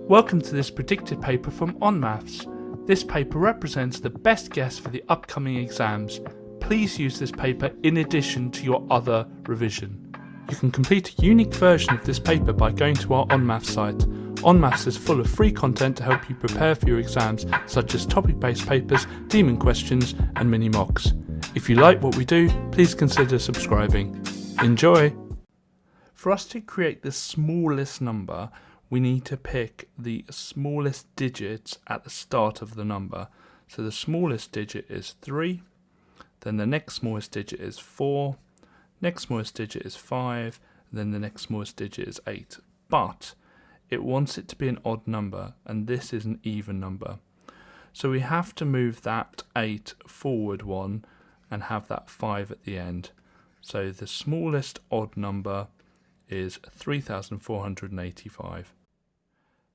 Welcome to this predicted paper from On Maths. This paper represents the best guess for the upcoming exams. Please use this paper in addition to your other revision. You can complete a unique version of this paper by going to our On Maths site. On Maths is full of free content to help you prepare for your exams, such as topic-based papers, demon questions, and mini mocks. If you like what we do, please consider subscribing. Enjoy! For us to create the smallest number, we need to pick the smallest digits at the start of the number. So the smallest digit is 3, then the next smallest digit is 4, next smallest digit is 5, then the next smallest digit is 8. But it wants it to be an odd number, and this is an even number. So we have to move that 8 forward one and have that 5 at the end. So the smallest odd number is 3,485.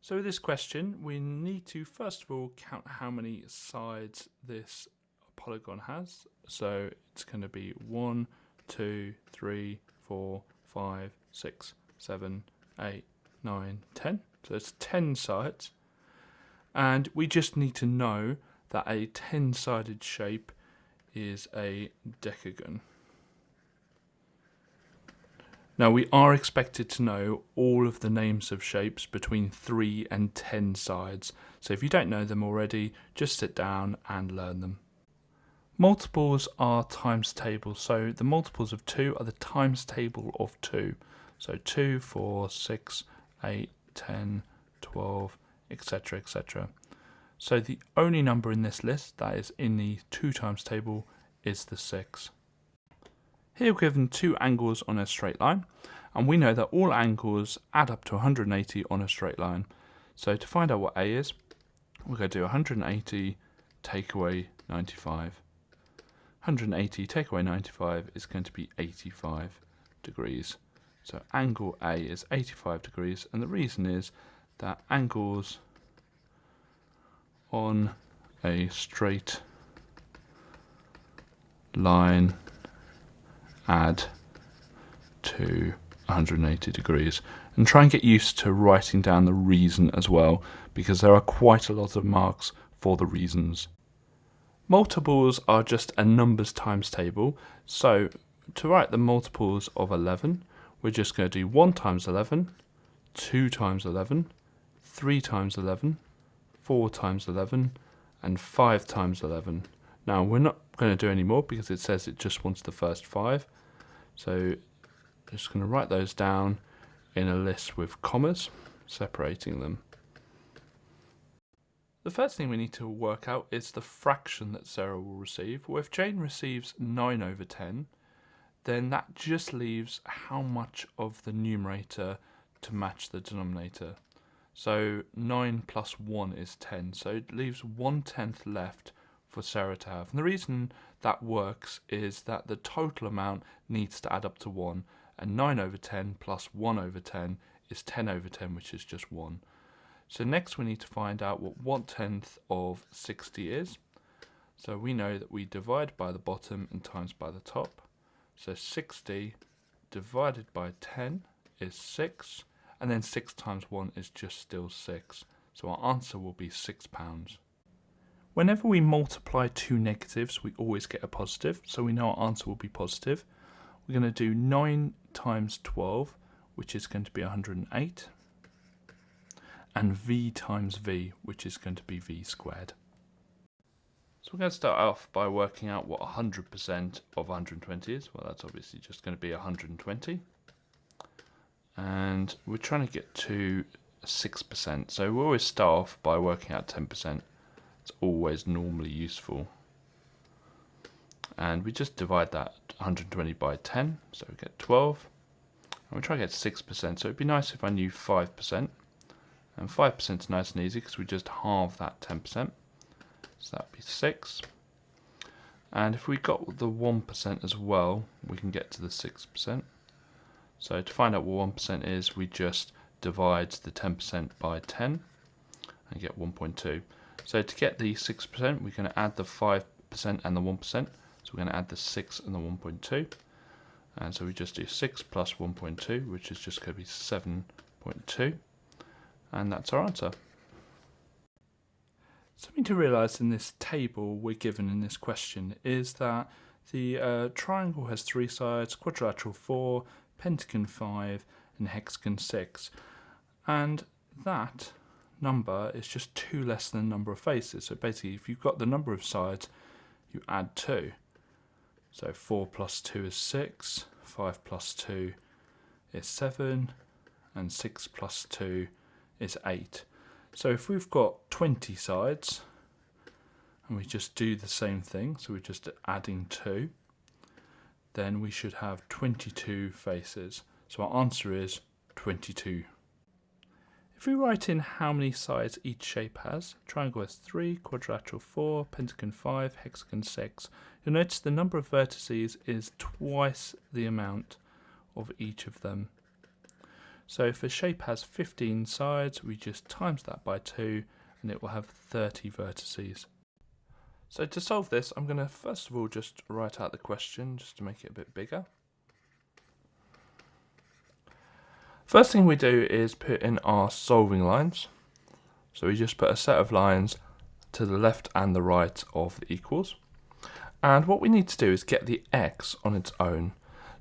So with this question, we need to first of all count how many sides this polygon has. So it's going to be 1, 2, 3, 4, 5, 6, 7, 8, 9, 10. So it's 10 sides. And we just need to know that a 10-sided shape is a decagon. Now we are expected to know all of the names of shapes between 3 and 10 sides, so if you don't know them already, just sit down and learn them. Multiples are times tables, so the multiples of 2 are the times table of 2. So 2, 4, 6, 8, 10, 12, etc, etc. So the only number in this list that is in the 2 times table is the 6. Here we're given two angles on a straight line, and we know that all angles add up to 180 on a straight line. So to find out what A is, we're going to do 180 take away 95. 180 take away 95 is going to be 85 degrees. So angle A is 85 degrees, and the reason is that angles on a straight line add to 180 degrees. And try and get used to writing down the reason as well, because there are quite a lot of marks for the reasons. Multiples are just a numbers times table, so to write the multiples of 11, we're just going to do 1 times 11, 2 times 11, 3 times 11, 4 times 11, and 5 times 11. Now we're not going to do any more because it says it just wants the first 5. So I'm just going to write those down in a list with commas, separating them. The first thing we need to work out is the fraction that Sarah will receive. Well, if Jane receives 9 over 10, then that just leaves how much of the numerator to match the denominator. So 9 plus 1 is 10, so it leaves 1/10 left for Sarah to have. And the reason that works is that the total amount needs to add up to 1, and 9 over 10 plus 1 over 10 is 10 over 10, which is just 1. So next we need to find out what 1/10 of 60 is. So we know that we divide by the bottom and times by the top. So 60 divided by 10 is 6, and then 6 times 1 is just still 6. So our answer will be £6. Whenever we multiply two negatives, we always get a positive, so we know our answer will be positive. We're going to do 9 times 12, which is going to be 108, and v times v, which is going to be v squared. So we're going to start off by working out what 100% of 120 is. Well, that's obviously just going to be 120. And we're trying to get to 6%, so we always start off by working out 10%. It's always normally useful. And we just divide that 120 by 10, so we get 12. And we try to get 6%, so it'd be nice if I knew 5%. And 5% is nice and easy because we just halve that 10%. So that'd be 6. And if we got the 1% as well, we can get to the 6%. So to find out what 1% is, we just divide the 10% by 10 and get 1.2. So to get the 6%, we're going to add the 5% and the 1%. So we're going to add the 6 and the 1.2. And so we just do 6 plus 1.2, which is just going to be 7.2. And that's our answer. Something to realise in this table we're given in this question is that the triangle has 3 sides, quadrilateral 4, pentagon 5, and hexagon 6. And that number is just 2 less than the number of faces. So basically, if you've got the number of sides, you add 2. So 4 plus 2 is 6, 5 plus 2 is 7, and 6 plus 2 is 8. So if we've got 20 sides, and we just do the same thing, so we're just adding 2, then we should have 22 faces. So our answer is 22. If we write in how many sides each shape has, triangle has 3, quadrilateral 4, pentagon 5, hexagon 6, you'll notice the number of vertices is twice the amount of each of them. So if a shape has 15 sides, we just times that by 2 and it will have 30 vertices. So to solve this, I'm going to first of all just write out the question just to make it a bit bigger. First thing we do is put in our solving lines. So we just put a set of lines to the left and the right of the equals. And what we need to do is get the x on its own.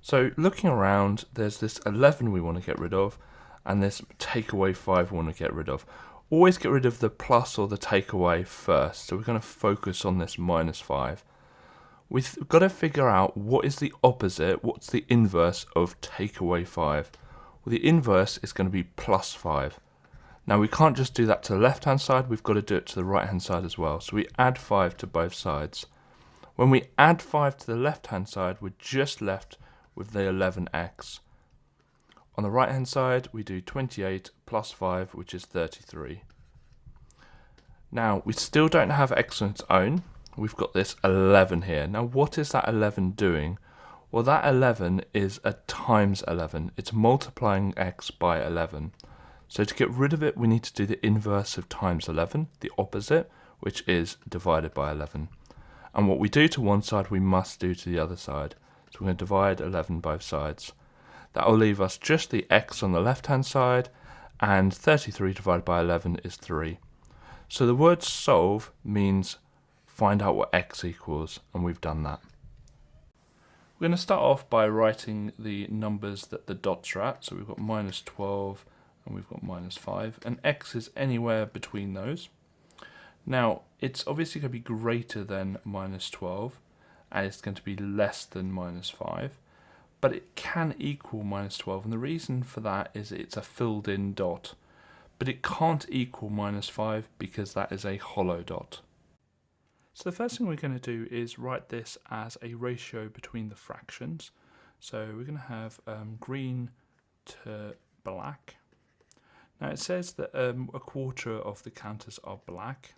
So looking around, there's this 11 we want to get rid of, and this take away 5 we want to get rid of. Always get rid of the plus or the take away first. So we're going to focus on this minus 5. We've got to figure out what is the opposite, what's the inverse of take away 5. Well, the inverse is going to be plus 5. Now we can't just do that to the left hand side, we've got to do it to the right hand side as well. So we add 5 to both sides. When we add 5 to the left hand side, we're just left with the 11x. On the right hand side, we do 28 plus 5, which is 33. Now, we still don't have x on its own. We've got this 11 here. Now, what is that 11 doing? Well, that 11 is a times 11. It's multiplying x by 11. So to get rid of it, we need to do the inverse of times 11, the opposite, which is divided by 11. And what we do to one side, we must do to the other side. So we're going to divide 11 both sides. That will leave us just the x on the left-hand side, and 33 divided by 11 is 3. So the word solve means find out what x equals, and we've done that. We're going to start off by writing the numbers that the dots are at. So we've got minus 12 and we've got minus 5, and x is anywhere between those. Now, it's obviously going to be greater than minus 12, and it's going to be less than minus 5. But it can equal minus 12, and the reason for that is it's a filled in dot. But it can't equal minus 5 because that is a hollow dot. So the first thing we're going to do is write this as a ratio between the fractions. So we're going to have green to black. Now it says that a quarter of the counters are black,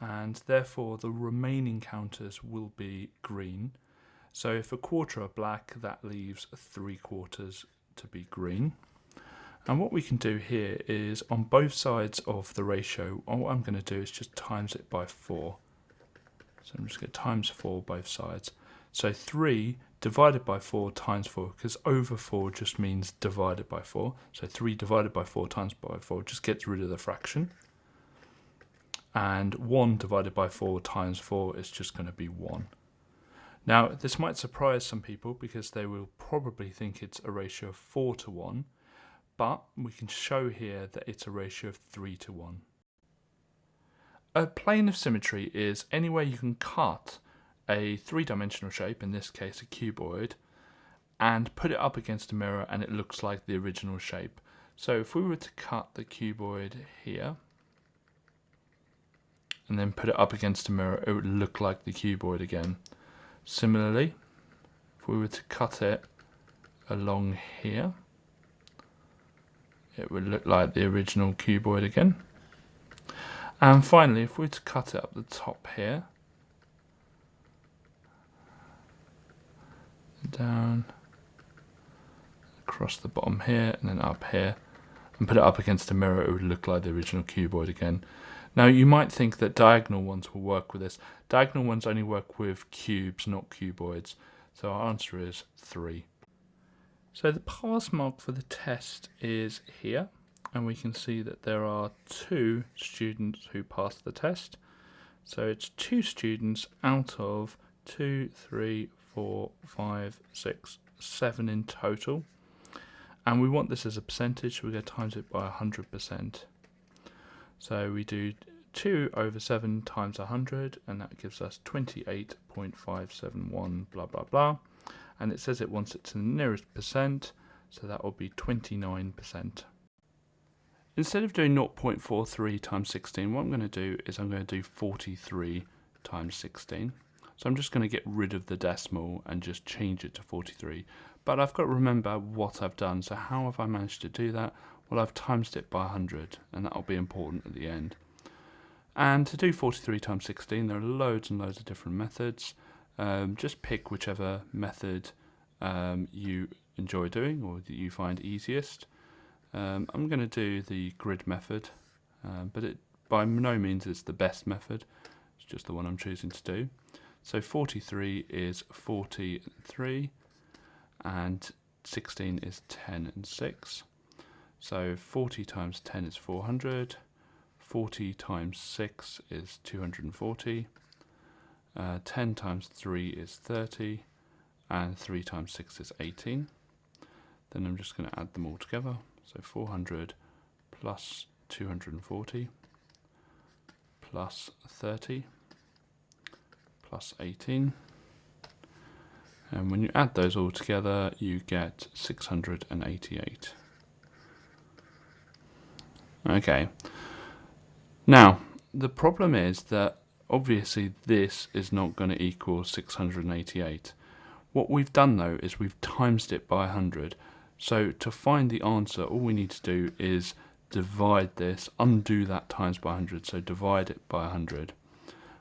and therefore the remaining counters will be green. So if a quarter are black, that leaves 3/4 to be green. And what we can do here is on both sides of the ratio, what I'm going to do is just times it by 4. So I'm just going to times 4 both sides. So 3 divided by 4 times 4, because over 4 just means divided by 4. So 3 divided by 4 times by 4 just gets rid of the fraction. And 1 divided by 4 times 4 is just going to be 1. Now, this might surprise some people because they will probably think it's a ratio of 4 to 1, but we can show here that it's a ratio of 3 to 1. A plane of symmetry is anywhere you can cut a three-dimensional shape, in this case a cuboid, and put it up against a mirror and it looks like the original shape. So if we were to cut the cuboid here, and then put it up against a mirror, it would look like the cuboid again. Similarly, if we were to cut it along here, it would look like the original cuboid again. And finally, if we were to cut it up the top here, down, across the bottom here, and then up here, and put it up against a mirror, it would look like the original cuboid again. Now you might think that diagonal ones will work with this. Diagonal ones only work with cubes, not cuboids. So our answer is 3. So the pass mark for the test is here. and we can see that there are 2 students who passed the test. So it's 2 students out of 2, 3, 4, 5, 6, 7 in total. And we want this as a percentage, so we're going to times it by 100%. So we do 2 over 7 times 100, and that gives us 28.571 blah blah blah. And it says it wants it to the nearest percent, so that will be 29%. Instead of doing 0.43 times 16, what I'm going to do is I'm going to do 43 times 16. So I'm just going to get rid of the decimal and just change it to 43. But I've got to remember what I've done. So how have I managed to do that? Well, I've times it by 100, and that will be important at the end. And to do 43 times 16, there are loads and loads of different methods. Just pick whichever method you enjoy doing or that you find easiest. I'm going to do the grid method, but it by no means is the best method. It's just the one I'm choosing to do. So 43 is 40 and 3, and 16 is 10 and 6. So 40 times 10 is 400, 40 times 6 is 240, 10 times 3 is 30, and 3 times 6 is 18. Then I'm just going to add them all together. So 400 plus 240 plus 30 plus 18. And when you add those all together, you get 688. Okay. Now, the problem is that obviously this is not going to equal 688. What we've done though is we've timesed it by 100. So to find the answer, all we need to do is divide this, undo that times by 100, so divide it by 100.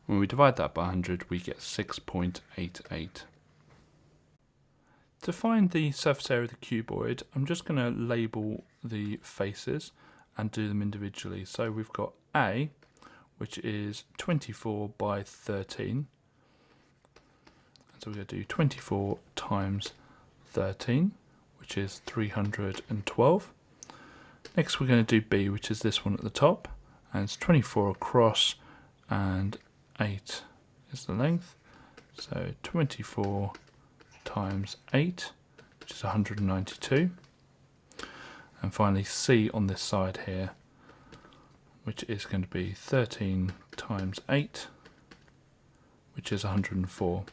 When we divide that by 100, we get 6.88. To find the surface area of the cuboid, I'm just going to label the faces and do them individually. So we've got A, which is 24 by 13. So we're going to do 24 times 13, which is 312. Next we're going to do B, which is this one at the top, and it's 24 across and 8 is the length. So 24 times 8, which is 192. And finally C on this side here, which is going to be 13 times 8, which is 104.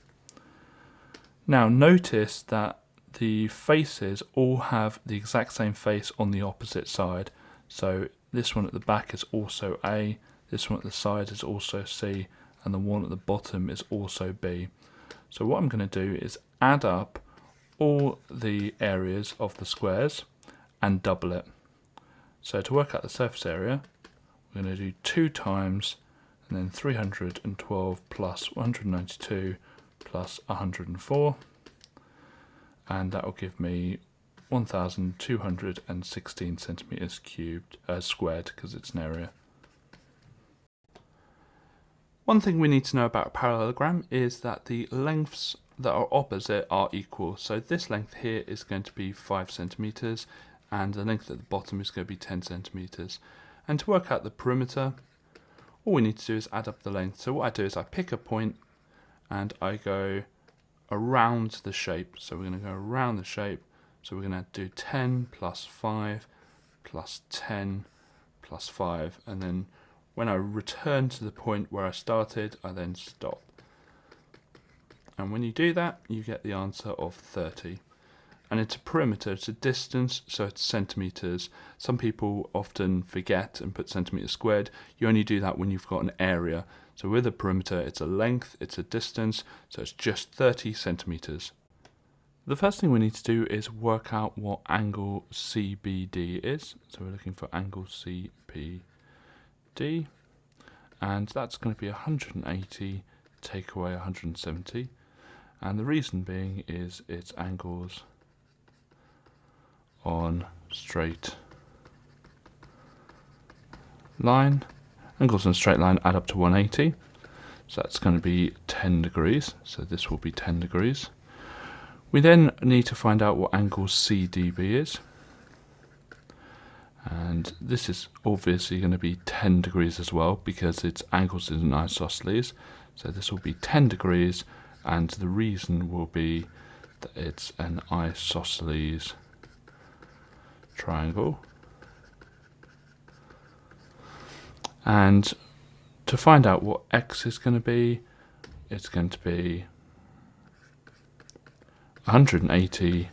Now notice that the faces all have the exact same face on the opposite side. So this one at the back is also A, this one at the side is also C, and the one at the bottom is also B. So what I'm going to do is add up all the areas of the squares and double it. So to work out the surface area, we're going to do 2 times and then 312 plus 192 plus 104, and that will give me 1,216 centimeters cubed squared, because it's an area. One thing we need to know about a parallelogram is that the lengths that are opposite are equal. So this length here is going to be 5 centimeters, and the length at the bottom is going to be 10 centimeters. And to work out the perimeter, all we need to do is add up the length. So what I do is I pick a point and I go around the shape. So we're going to go around the shape. So we're going to do 10 plus 5 plus 10 plus 5. And then when I return to the point where I started, I then stop. And when you do that, you get the answer of 30. And it's a perimeter, it's a distance, so it's centimeters. Some people often forget and put centimeters squared. You only do that when you've got an area. So with a perimeter, it's a length, it's a distance, so it's just 30 centimeters. The first thing we need to do is work out what angle CBD is. So we're looking for angle CBD, and that's going to be 180 take away 170. And the reason being is it's angles on straight line. Angles on a straight line add up to 180, so that's going to be 10 degrees, so this will be 10 degrees. We then need to find out what angle CDB is, And this is obviously going to be 10 degrees as well because its angles is an isosceles. So this will be 10 degrees, and the reason will be that it's an isosceles triangle. And to find out what x is going to be, it's going to be 180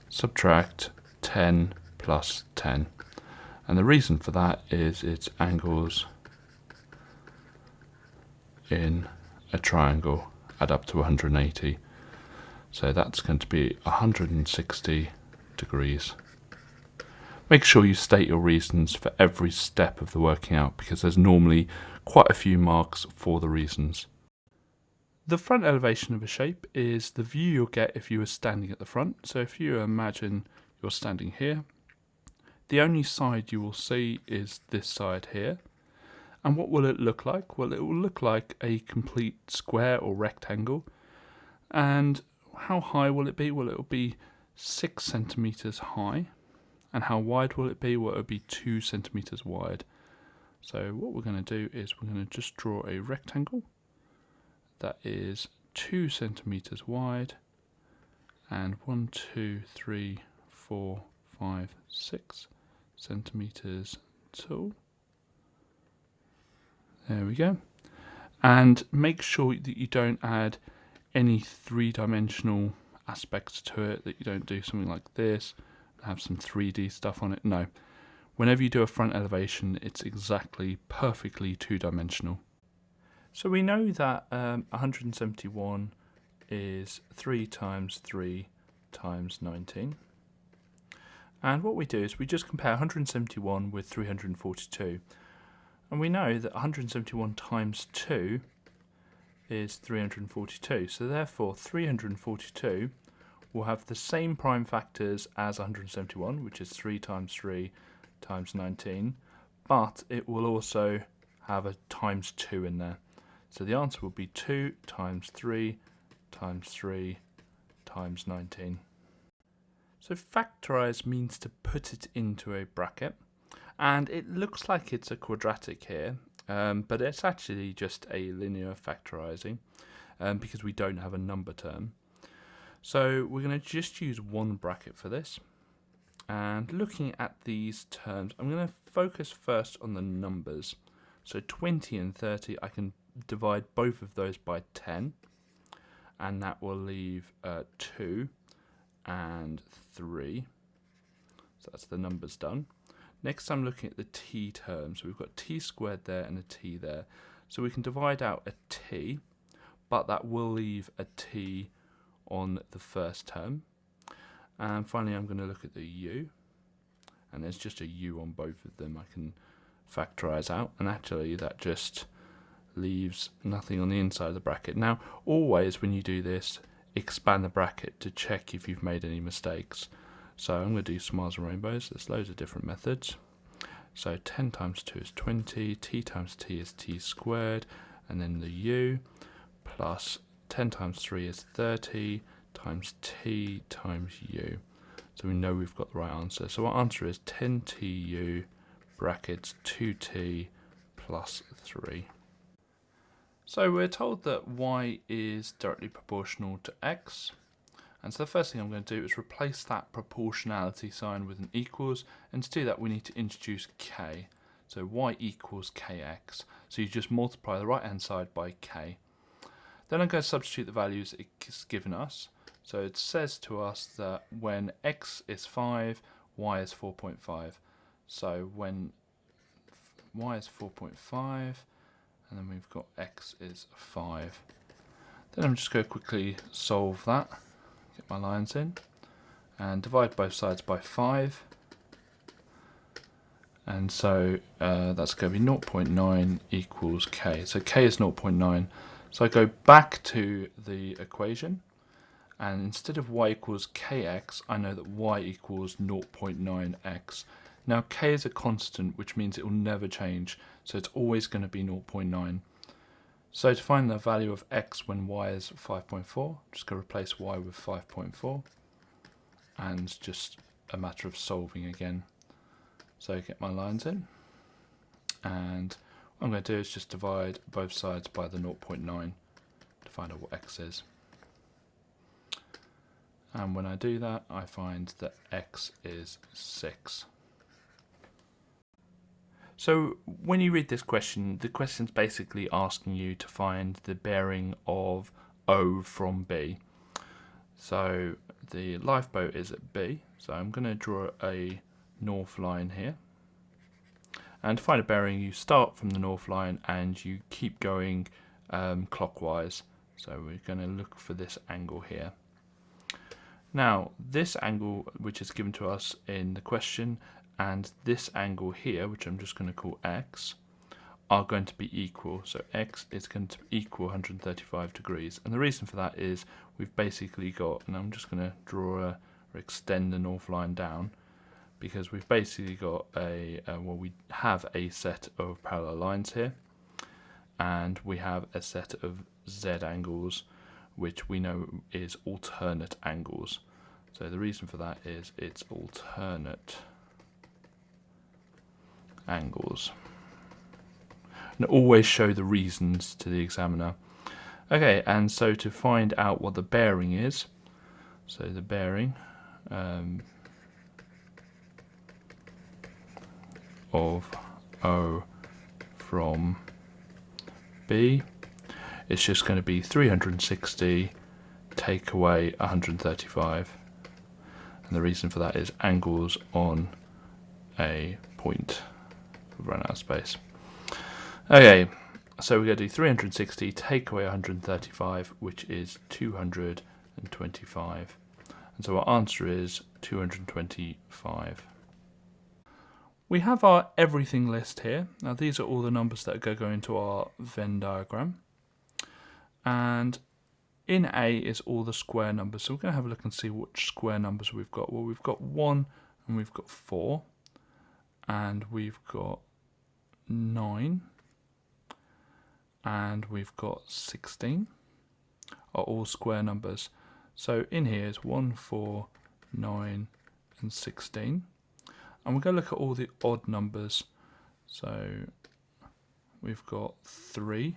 subtract 10 plus 10. And the reason for that is its angles in a triangle add up to 180. So that's going to be 160 degrees. Make sure you state your reasons for every step of the working out, because there's normally quite a few marks for the reasons. The front elevation of a shape is the view you'll get if you were standing at the front. So if you imagine you're standing here, the only side you will see is this side here. And what will it look like? Well, it will look like a complete square or rectangle. And how high will it be? Well, it will be 6 centimeters high. And how wide will it be? Well, it will be 2 centimeters wide. So what we're going to do is we're going to just draw a rectangle that is 2 centimeters wide and 1, 2, 3, 4, 5, 6 centimeters tall. There we go. And make sure that you don't add any three-dimensional aspects to it, that you don't do something like this, have some 3D stuff on it. No. Whenever you do a front elevation, it's exactly perfectly two-dimensional. So we know that 171 is 3 times 3 times 19. And what we do is we just compare 171 with 342. And we know that 171 times 2 is 342. So therefore 342 will have the same prime factors as 171, which is 3 times 3 times 19. But it will also have a times 2 in there. So the answer will be 2 times 3 times 3 times 19. So factorise means to put it into a bracket, and it looks like it's a quadratic here, but it's actually just a linear factorising because we don't have a number term. So we're going to just use one bracket for this. And looking at these terms, I'm going to focus first on the numbers. So 20 and 30, I can divide both of those by 10, and that will leave 2 and 3. So that's the numbers done. Next I'm looking at the t terms. So we've got t squared there and a t there. So we can divide out a t, but that will leave a t on the first term. And finally I'm going to look at the u, and there's just a u on both of them. I can factorise out, and actually that just leaves nothing on the inside of the bracket. Now always when you do this, expand the bracket to check if you've made any mistakes. So I'm going to do smiles and rainbows. There's loads of different methods. So 10 times 2 is 20, t times t is t squared, and then the u, plus 10 times 3 is 30, times t times u. So we know we've got the right answer. So our answer is 10tu brackets 2t plus 3. So we're told that y is directly proportional to x. And so the first thing I'm going to do is replace that proportionality sign with an equals, and to do that we need to introduce k. So y equals kx. So you just multiply the right hand side by k. Then I'm going to substitute the values it's given us. So it says to us that when x is 5, y is 4.5. So when y is 4.5, and then we've got x is 5. Then I'm just going to quickly solve that. Get my lines in, and divide both sides by 5, and so that's going to be 0.9 equals k. So k is 0.9. So I go back to the equation, and instead of y equals kx, I know that y equals 0.9x. Now k is a constant, which means it will never change, so it's always going to be 0.9. So to find the value of x when y is 5.4, I'm just going to replace y with 5.4, and it's just a matter of solving again. So get my lines in, and what I'm going to do is just divide both sides by the 0.9 to find out what x is. And when I do that, I find that x is 6. So when you read this question, the question's basically asking you to find the bearing of O from B. So the lifeboat is at B, so I'm going to draw a north line here. And to find a bearing, you start from the north line and you keep going clockwise. So we're going to look for this angle here. Now, this angle, which is given to us in the question, and this angle here, which I'm just going to call x, are going to be equal. So x is going to equal 135 degrees. And the reason for that is we've basically got, and I'm just going to draw or extend the north line down, because we've basically got we have a set of parallel lines here, and we have a set of z angles, which we know is alternate angles. So the reason for that is it's alternate angles. And always show the reasons to the examiner. Okay, and so to find out what the bearing is, so the bearing of O from B, it's just going to be 360 take away 135, and the reason for that is angles on a point. We've run out of space. Okay, so we're going to do 360 take away 135, which is 225, and so our answer is 225. We have our everything list here. Now these are all the numbers that go into our Venn diagram. And in A is all the square numbers. So we're going to have a look and see which square numbers we've got. Well, we've got 1 and we've got 4. And we've got 9. And we've got 16. Are all square numbers. So in here is 1, 4, 9 and 16. And we're going to look at all the odd numbers. So we've got 3.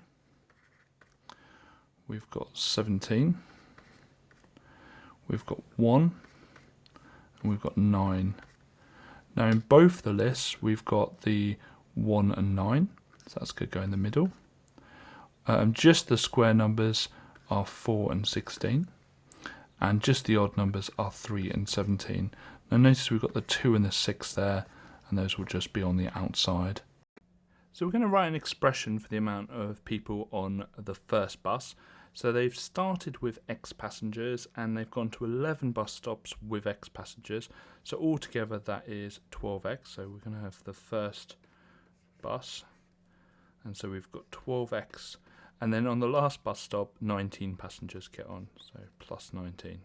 We've got 17, we've got 1, and we've got 9. Now in both the lists we've got the 1 and 9, so that's going to go in the middle. Just the square numbers are 4 and 16, and just the odd numbers are 3 and 17. Now notice we've got the 2 and the 6 there, and those will just be on the outside. So we're going to write an expression for the amount of people on the first bus. So they've started with X passengers and they've gone to 11 bus stops with X passengers. So altogether that is 12X. So we're going to have the first bus. And so we've got 12X. And then on the last bus stop, 19 passengers get on. So plus 19.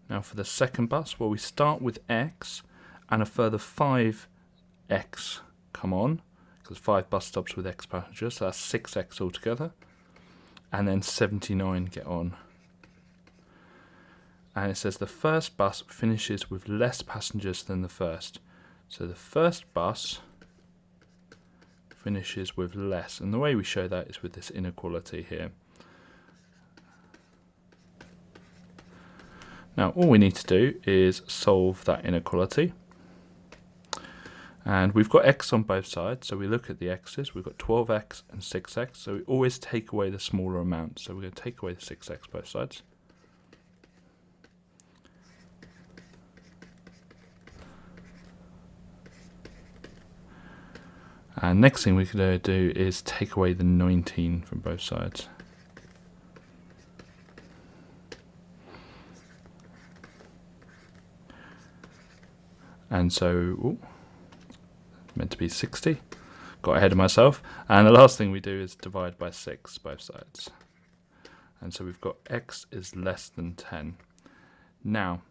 Now for the second bus, well, we start with X and a further 5X come on. Because 5 bus stops with X passengers, so that's 6X altogether. And then 79 get on. And it says the first bus finishes with less passengers than the first. So the first bus finishes with less. And the way we show that is with this inequality here. Now all we need to do is solve that inequality. And we've got x on both sides, so we look at the x's. We've got 12x and 6x, so we always take away the smaller amount. So we're going to take away the 6x both sides. And next thing we're going to do is take away the 19 from both sides. And so, meant to be 60. Got ahead of myself. And the last thing we do is divide by 6 both sides. And so we've got x is less than 10. Now,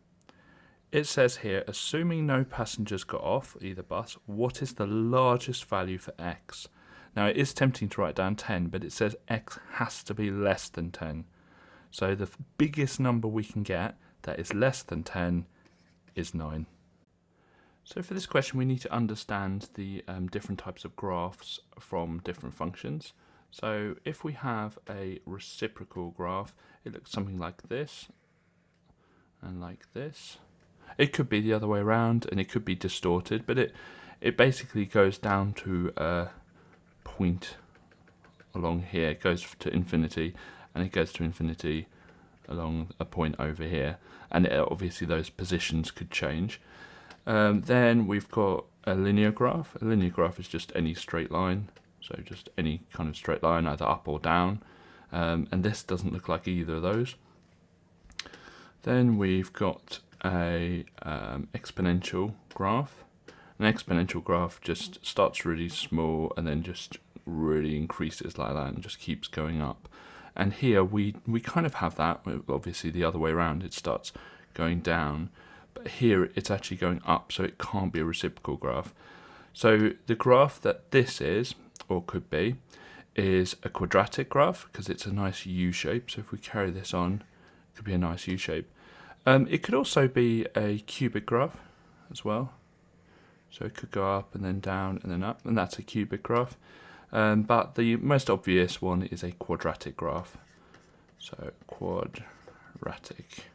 it says here, assuming no passengers got off either bus, what is the largest value for x? Now, it is tempting to write down 10, but it says x has to be less than 10. So the biggest number we can get that is less than 10 is 9. So for this question, we need to understand the different types of graphs from different functions. So if we have a reciprocal graph, it looks something like this and like this. It could be the other way around, and it could be distorted, but it basically goes down to a point along here. It goes to infinity, and it goes to infinity along a point over here. And obviously those positions could change. Then we've got a linear graph. A linear graph is just any straight line, so just any kind of straight line, either up or down. And this doesn't look like either of those. Then we've got a exponential graph. An exponential graph just starts really small and then just really increases like that and just keeps going up. And here we kind of have that, obviously the other way around, it starts going down. But here it's actually going up, so it can't be a reciprocal graph. So the graph that this is, or could be, is a quadratic graph, because it's a nice U shape. So if we carry this on, it could be a nice U shape. It could also be a cubic graph as well. So it could go up and then down and then up, and that's a cubic graph. But the most obvious one is a quadratic graph. So quadratic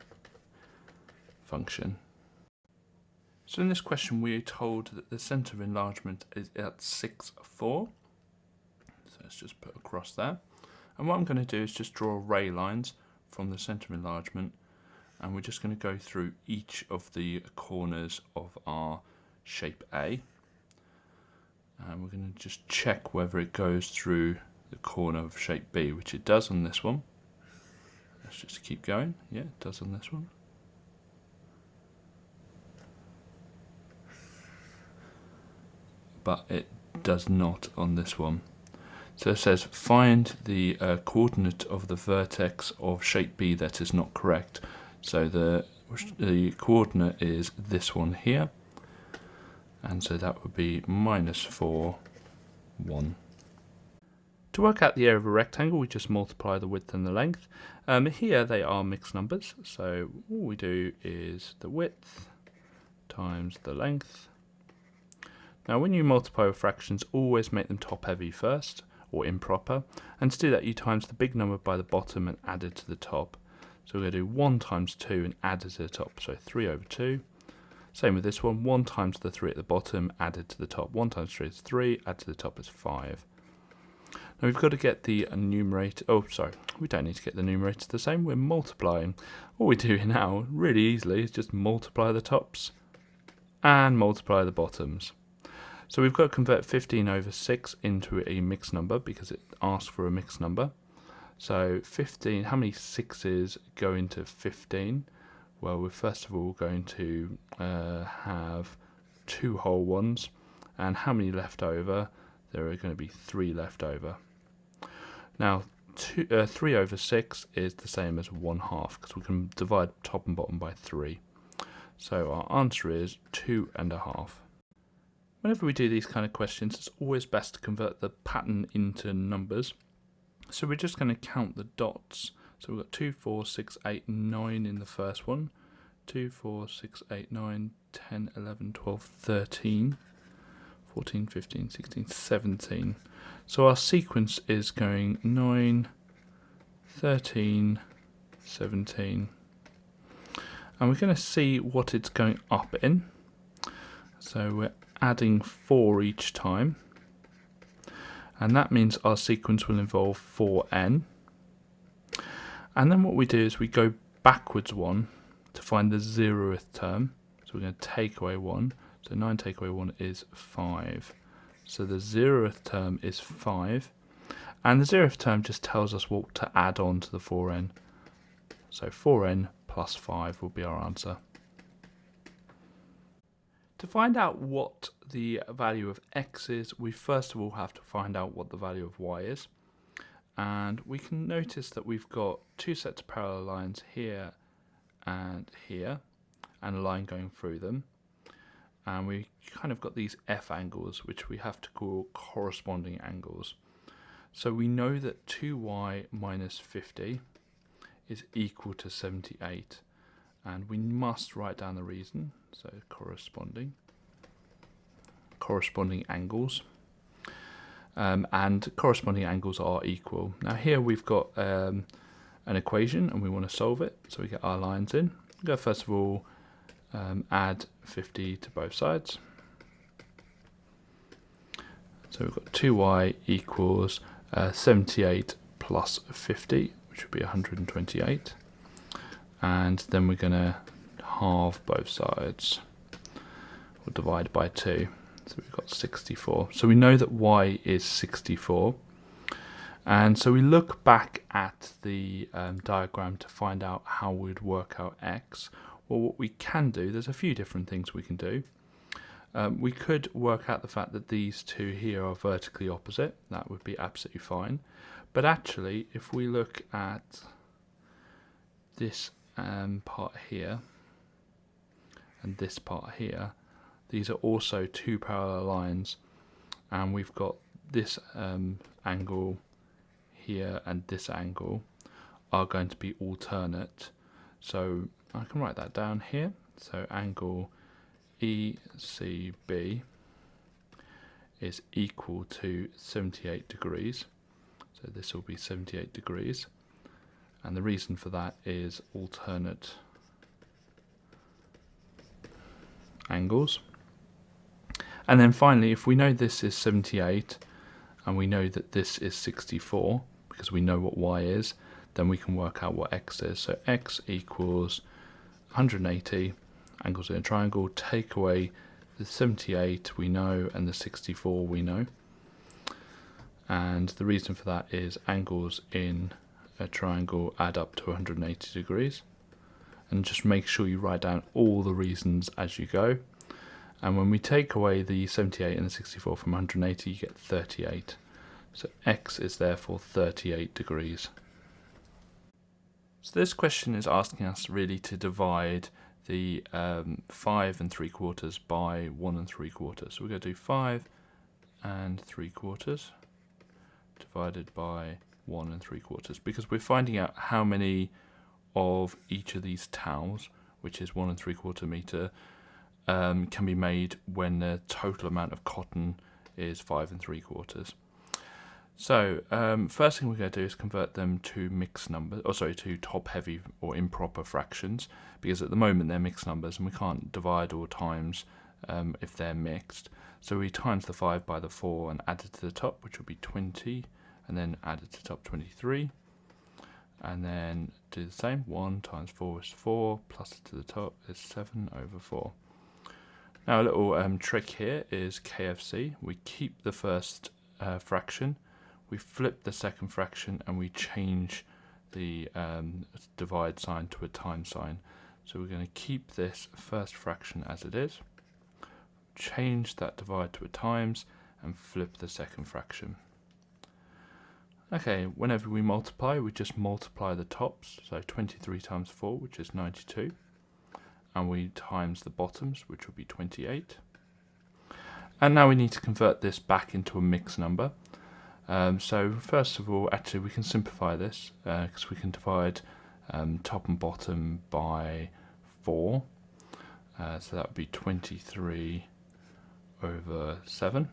function. So in this question, we're told that the centre of enlargement is at 6, 4. So let's just put across there. And what I'm going to do is just draw ray lines from the centre of enlargement, and we're just going to go through each of the corners of our shape A. And we're going to just check whether it goes through the corner of shape B, which it does on this one. Let's just keep going. Yeah, it does on this one. But it does not on this one. So it says find the coordinate of the vertex of shape B that is not correct. So the coordinate is this one here, and so that would be -4, 1. To work out the area of a rectangle, we just multiply the width and the length. Here they are mixed numbers, so all we do is the width times the length. Now when you multiply with fractions, always make them top heavy first, or improper, and to do that you times the big number by the bottom and add it to the top. So we're going to do 1 times 2 and add it to the top, so 3 over 2. Same with this one, 1 times the 3 at the bottom, added to the top. 1 times 3 is 3, add to the top is 5. Now we've got to get the numerator, we don't need to get the numerator the same, we're multiplying. All we do now, really easily, is just multiply the tops and multiply the bottoms. So we've got to convert 15 over 6 into a mixed number because it asks for a mixed number. So 15, how many 6's go into 15? Well, we're first of all going to have 2 whole ones. And how many left over? There are going to be 3 left over. Now, 3 over 6 is the same as 1/2 because we can divide top and bottom by 3. So our answer is 2.5. Whenever we do these kind of questions, it's always best to convert the pattern into numbers. So we're just going to count the dots. So we've got 2, 4, 6, 8, 9 in the first one. 2, 4, 6, 8, 9, 10, 11, 12, 13, 14, 15, 16, 17. So our sequence is going 9, 13, 17. And we're going to see what it's going up in. So we're adding 4 each time. And that means our sequence will involve 4n. And then what we do is we go backwards 1 to find the 0th term. So we're going to take away 1. So 9 take away 1 is 5. So the 0th term is 5. And the 0th term just tells us what to add on to the 4n. So 4n plus 5 will be our answer. To find out what the value of x is, we first of all have to find out what the value of y is. And we can notice that we've got 2 sets of parallel lines here, and a line going through them. And we kind of got these f angles, which we have to call corresponding angles. So we know that 2y minus 50 is equal to 78. And we must write down the reason, so corresponding. corresponding angles. And corresponding angles are equal. Now here we've got an equation and we want to solve it, so we get our lines in. We'll go first of all add 50 to both sides. So we've got 2y equals 78 plus 50, which would be 128. And then we're going to halve both sides, or divide by 2. So we've got 64. So we know that y is 64. And so we look back at the diagram to find out how we'd work out x. Well, what we can do, there's a few different things we can do. We could work out the fact that these two here are vertically opposite. That would be absolutely fine. But actually, if we look at this part here and this part here, these are also two parallel lines, and we've got this angle here and this angle are going to be alternate. So I can write that down here. So angle ECB is equal to 78 degrees. So this will be 78 degrees. And the reason for that is alternate angles. And then finally, if we know this is 78 and we know that this is 64, because we know what y is, then we can work out what x is. So x equals 180, angles in a triangle, take away the 78 we know and the 64 we know. And the reason for that is angles in a triangle add up to 180 degrees. And just make sure you write down all the reasons as you go. And when we take away the 78 and the 64 from 180, you get 38. So x is therefore 38 degrees. So this question is asking us really to divide the 5 3/4 by 1 3/4. So we're going to do 5 3/4 divided by 1 3/4, because we're finding out how many of each of these towels, which is 1 3/4 meter, can be made when the total amount of cotton is 5 3/4. So first thing we're going to do is convert them to mixed numbers, to top-heavy or improper fractions, because at the moment they're mixed numbers and we can't divide or times if they're mixed. So we times the 5 by the 4 and add it to the top, which will be 20, and then add it to the top 23, and then do the same. 1 times 4 is 4, plus it to the top is 7/4. Now a little trick here is KFC. We keep the first fraction, we flip the second fraction, and we change the divide sign to a times sign. So we're going to keep this first fraction as it is, change that divide to a times, and flip the second fraction. Okay, whenever we multiply, we just multiply the tops, so 23 times 4, which is 92, and we times the bottoms, which will be 28. And now we need to convert this back into a mixed number. So first of all, actually we can simplify this, because we can divide top and bottom by 4, so that would be 23/7.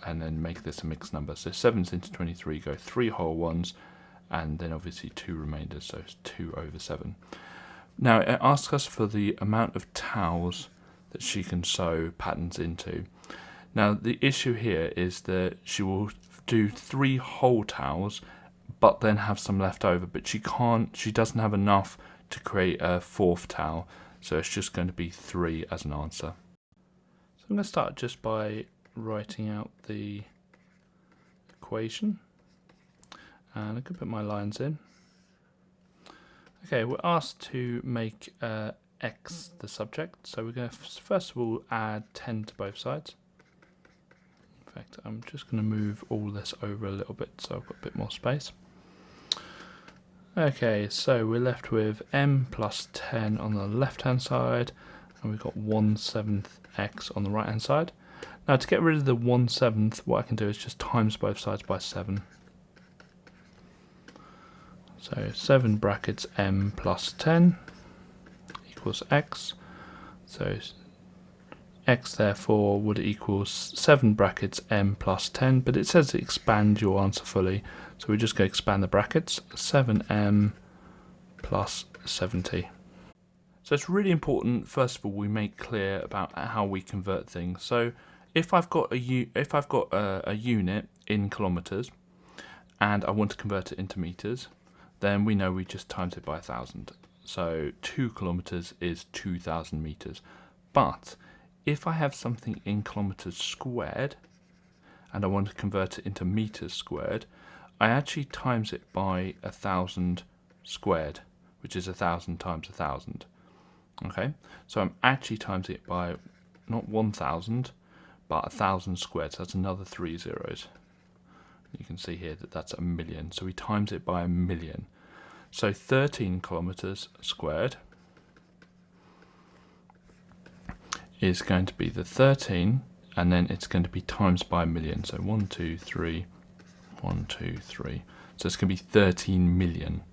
And then make this a mixed number. So 7s into 23 go 3 whole ones, and then obviously 2 remainders, so it's 2/7. Now it asks us for the amount of towels that she can sew patterns into. Now the issue here is that she will do 3 whole towels, but then have some left over, but she doesn't have enough to create a 4th towel, so it's just going to be 3 as an answer. So I'm going to start just by writing out the equation, and I can put my lines in. Okay, we're asked to make x the subject, so we're going to first of all add 10 to both sides. In fact, I'm just going to move all this over a little bit so I've got a bit more space. Okay, so we're left with m plus 10 on the left hand side, and we've got 1/7 x on the right hand side. Now to get rid of the 1/7, what I can do is just times both sides by 7. So 7 brackets m plus 10 equals x. So x therefore would equal 7 brackets m plus 10, but it says expand your answer fully, so we just go expand the brackets, 7m plus 70. So it's really important, first of all, we make clear about how we convert things. So if I've got a unit in kilometers and I want to convert it into meters, then we know we just times it by 1,000. So 2 kilometers is 2,000 meters. But if I have something in kilometers squared and I want to convert it into meters squared, I actually times it by 1,000 squared, which is 1,000 times 1,000. Okay, so I'm actually timesing it by not 1,000, but 1,000 squared. So that's another 3 zeros. You can see here that that's a million. So we times it by a million. So 13 kilometers squared is going to be the 13, and then it's going to be times by a million. So 1, 2, 3, 1, 2, 3. So it's going to be 13 million.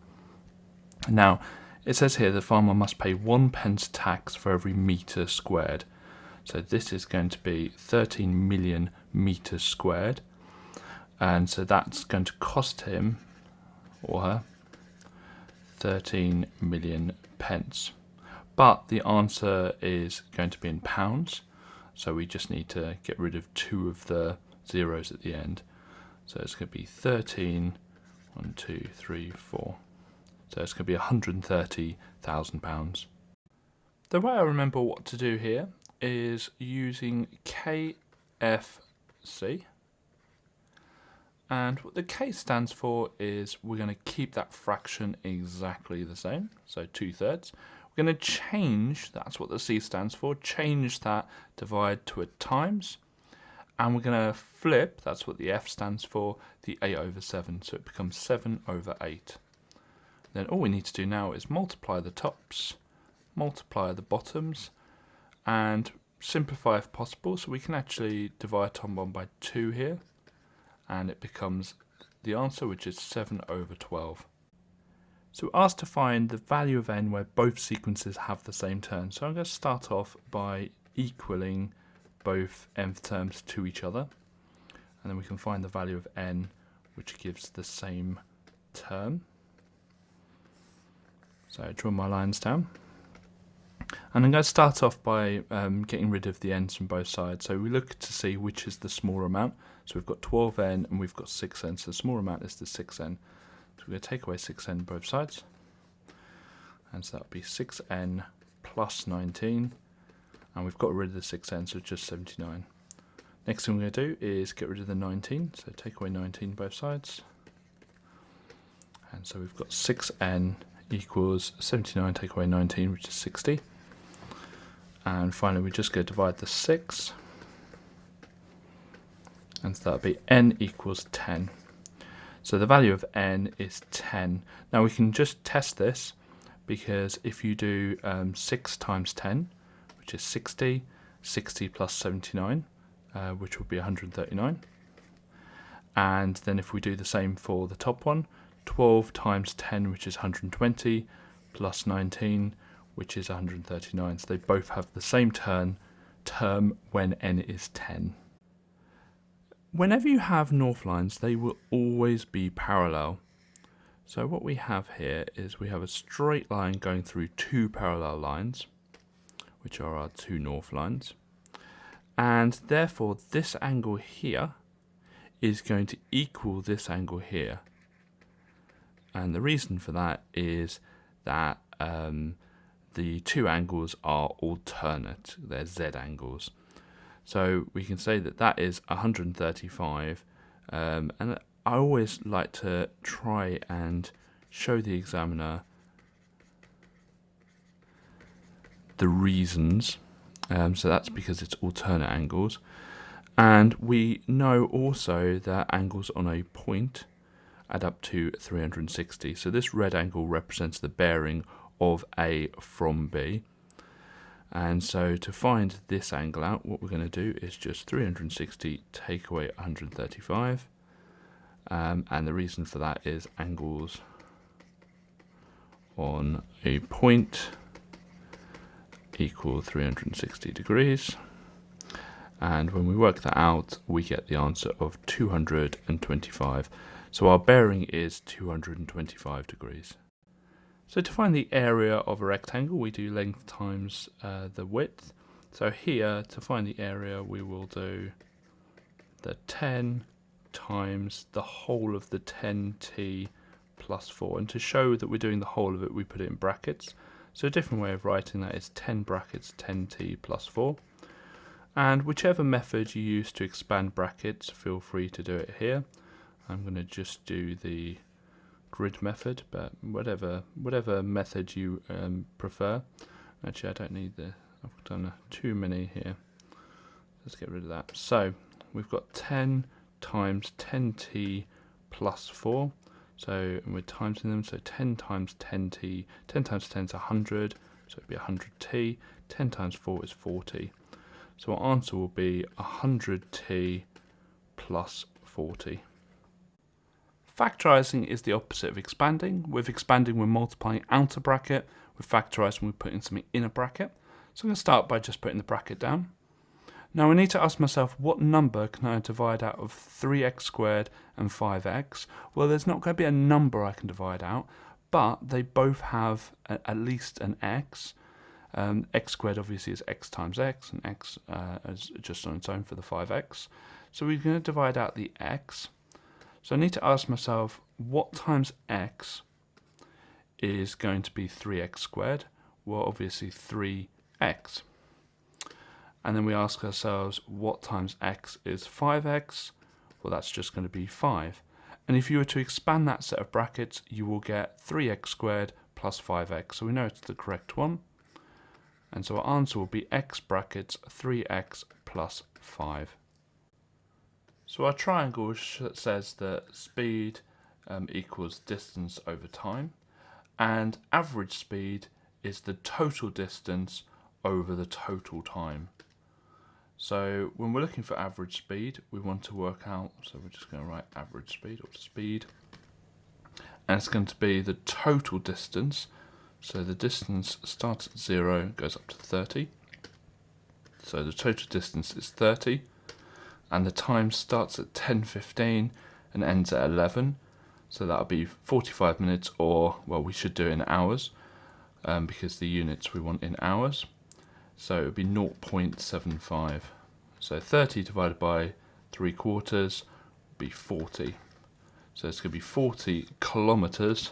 Now, it says here the farmer must pay 1 pence tax for every metre squared. So this is going to be 13 million metres squared. And so that's going to cost him or her 13 million pence. But the answer is going to be in pounds. So we just need to get rid of 2 of the zeros at the end. So it's going to be 13, 1, 2, 3, 4. So it's going to be £130,000. The way I remember what to do here is using KFC. And what the K stands for is we're going to keep that fraction exactly the same. So 2/3. We're going to change, that's what the C stands for, change that divide to a times. And we're going to flip, that's what the F stands for, the 8/7. So it becomes 7/8. Then all we need to do now is multiply the tops, multiply the bottoms, and simplify if possible. So we can actually divide top one by 2 here, and it becomes the answer, which is 7/12. So we're asked to find the value of n where both sequences have the same term. So I'm going to start off by equaling both nth terms to each other, and then we can find the value of n which gives the same term. So I draw my lines down, and I'm going to start off by getting rid of the n's from both sides. So we look to see which is the smaller amount. So we've got 12n and we've got 6n, so the smaller amount is the 6n. So we're going to take away 6n both sides, and so that would be 6n plus 19, and we've got rid of the 6n, so just 79. Next thing we're going to do is get rid of the 19, so take away 19 both sides, and so we've got 6n equals 79 take away 19, which is 60. And finally we just go divide the 6, and so that'll be n equals 10. So the value of n is 10. Now we can just test this, because if you do 6 times 10, which is 60, 60 plus 79, which would be 139. And then if we do the same for the top one, 12 times 10, which is 120, plus 19, which is 139. So they both have the same term when n is 10. Whenever you have north lines, they will always be parallel. So what we have here is we have a straight line going through 2 parallel lines, which are our 2 north lines. And therefore this angle here is going to equal this angle here. And the reason for that is that the 2 angles are alternate, they're Z angles. So we can say that that is 135, and I always like to try and show the examiner the reasons. So that's because it's alternate angles. And we know also that angles on a point add up to 360. So this red angle represents the bearing of A from B. And so to find this angle out, what we're going to do is just 360 take away 135. And the reason for that is angles on a point equal 360 degrees. And when we work that out, we get the answer of 225. So our bearing is 225 degrees. So to find the area of a rectangle, we do length times the width. So here, to find the area, we will do the 10 times the whole of the 10t plus 4. And to show that we're doing the whole of it, we put it in brackets. So a different way of writing that is 10 brackets 10t plus 4. And whichever method you use to expand brackets, feel free to do it here. I'm going to just do the grid method, but whatever method you prefer. Actually, I don't need the, I've done too many here. Let's get rid of that. So we've got 10 times 10t plus 4. So and we're timesing them, so 10 times 10t, 10 times 10 is 100, so it'd be 100t, 10 times 4 is 40. So our answer will be 100t plus 40. Factorising is the opposite of expanding. With expanding, we're multiplying out a bracket. With factorising, we're putting something in a bracket. So I'm going to start by just putting the bracket down. Now I need to ask myself, what number can I divide out of 3x squared and 5x? Well, there's not going to be a number I can divide out, but they both have at least an x. X squared obviously is x times x, and x is just on its own for the 5x. So we're going to divide out the x. So I need to ask myself, what times x is going to be 3x squared? Well, obviously 3x. And then we ask ourselves, what times x is 5x? Well, that's just going to be 5. And if you were to expand that set of brackets, you will get 3x squared plus 5x. So we know it's the correct one. And so our answer will be x brackets 3x plus 5. So our triangle says that speed equals distance over time, and average speed is the total distance over the total time. So when we're looking for average speed, we want to work out, so we're just going to write average speed or speed, and it's going to be the total distance. So the distance starts at 0, goes up to 30. So the total distance is 30. And the time starts at 10:15 and ends at 11. So that'll be 45 minutes, or, well, we should do it in hours, because the units we want in hours. So it would be 0.75. So 30 divided by 3/4 would be 40. So it's going to be 40 kilometers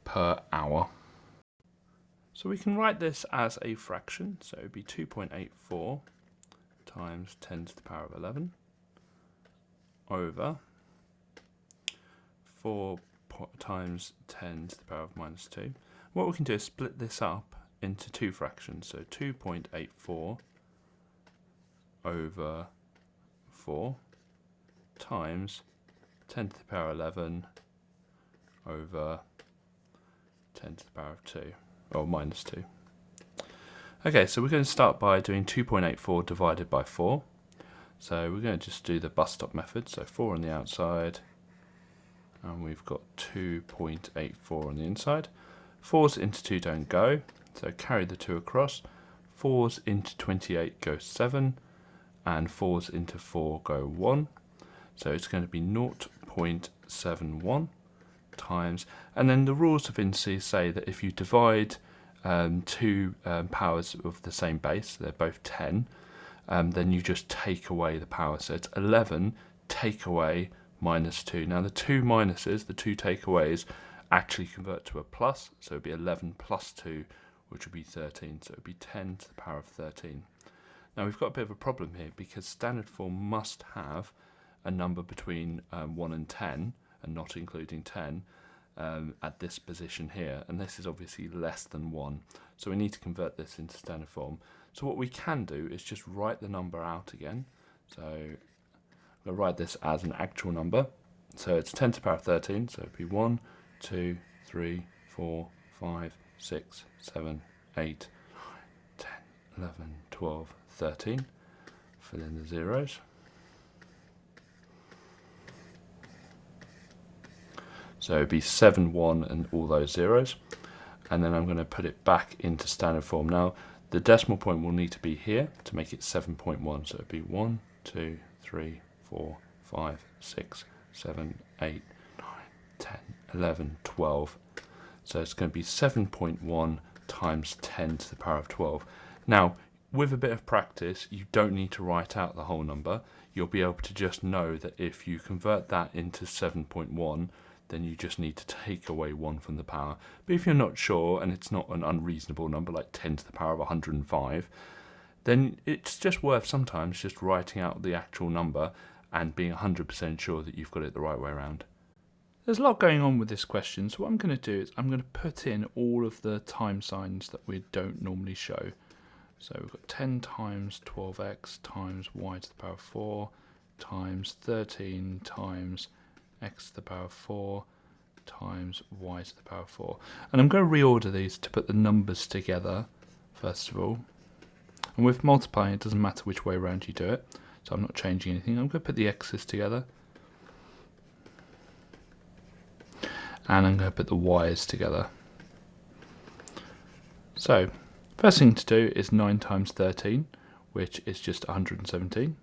per hour. So we can write this as a fraction, so it would be 2.84 times 10 to the power of 11 over 4 times 10 to the power of minus 2. What we can do is split this up into two fractions, so 2.84 over 4 times 10 to the power of 11 over 10 to the power of 2, or minus 2. Okay, so we're going to start by doing 2.84 divided by 4. So we're going to just do the bus stop method. So 4 on the outside, and we've got 2.84 on the inside. 4's into 2 don't go, so carry the 2 across. 4's into 28 go 7, and 4's into 4 go 1. So it's going to be 0.71 times, and then the rules of indices say that if you divide two powers of the same base, they're both 10, then you just take away the power. So it's 11 take away minus 2. Now the two minuses, the two takeaways, actually convert to a plus, so it would be 11 plus 2, which would be 13. So it would be 10 to the power of 13. Now we've got a bit of a problem here, because standard form must have a number between 1 and 10, and not including 10, at this position here, and this is obviously less than 1, so we need to convert this into standard form. So what we can do is just write the number out again. So I'm going to write this as an actual number, so it's 10 to the power of 13, so it'd be 1, 2, 3, 4, 5, 6, 7, 8, 10, 11, 12, 13, fill in the zeros. So it'd be 7, 1 and all those zeros. And then I'm going to put it back into standard form. Now The decimal point will need to be here to make it 7.1. So it'd be 1, 2, 3, 4, 5, 6, 7, 8, 9, 10, 11, 12. So it's going to be 7.1 times 10 to the power of 12. Now, with a bit of practice, you don't need to write out the whole number. You'll be able to just know that if you convert that into 7.1, then you just need to take away 1 from the power. But if you're not sure, and it's not an unreasonable number like 10 to the power of 105, then it's just worth sometimes just writing out the actual number and being 100% sure that you've got it the right way around. There's a lot going on with this question, so what I'm going to do is I'm going to put in all of the time signs that we don't normally show. So we've got 10 times 12x times y to the power of 4 times 13 times x to the power of 4 times y to the power of 4. And I'm going to reorder these to put the numbers together, first of all. And with multiplying, it doesn't matter which way around you do it, so I'm not changing anything. I'm going to put the x's together. And I'm going to put the y's together. So, first thing to do is 9 times 13, which is just 117.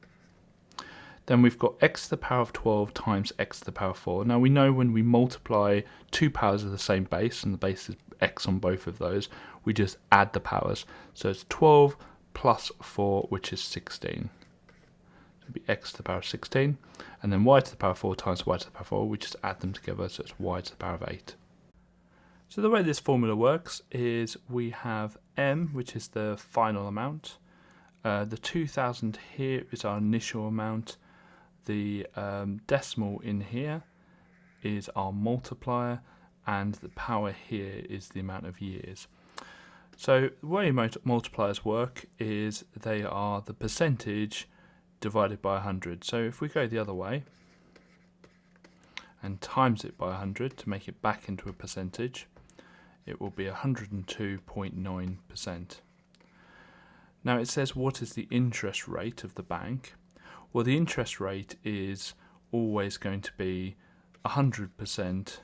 Then we've got x to the power of 12 times x to the power of 4. Now we know when we multiply two powers of the same base, and the base is x on both of those, we just add the powers. So it's 12 plus 4, which is 16. So it'll be x to the power of 16. And then y to the power of 4 times y to the power of 4, we just add them together, so it's y to the power of 8. So the way this formula works is we have m, which is the final amount. The 2000 here is our initial amount. The decimal in here is our multiplier, and the power here is the amount of years. So the way multipliers work is they are the percentage divided by 100. So if we go the other way and times it by 100 to make it back into a percentage, it will be 102.9%. Now it says, what is the interest rate of the bank? Well, the interest rate is always going to be 100%.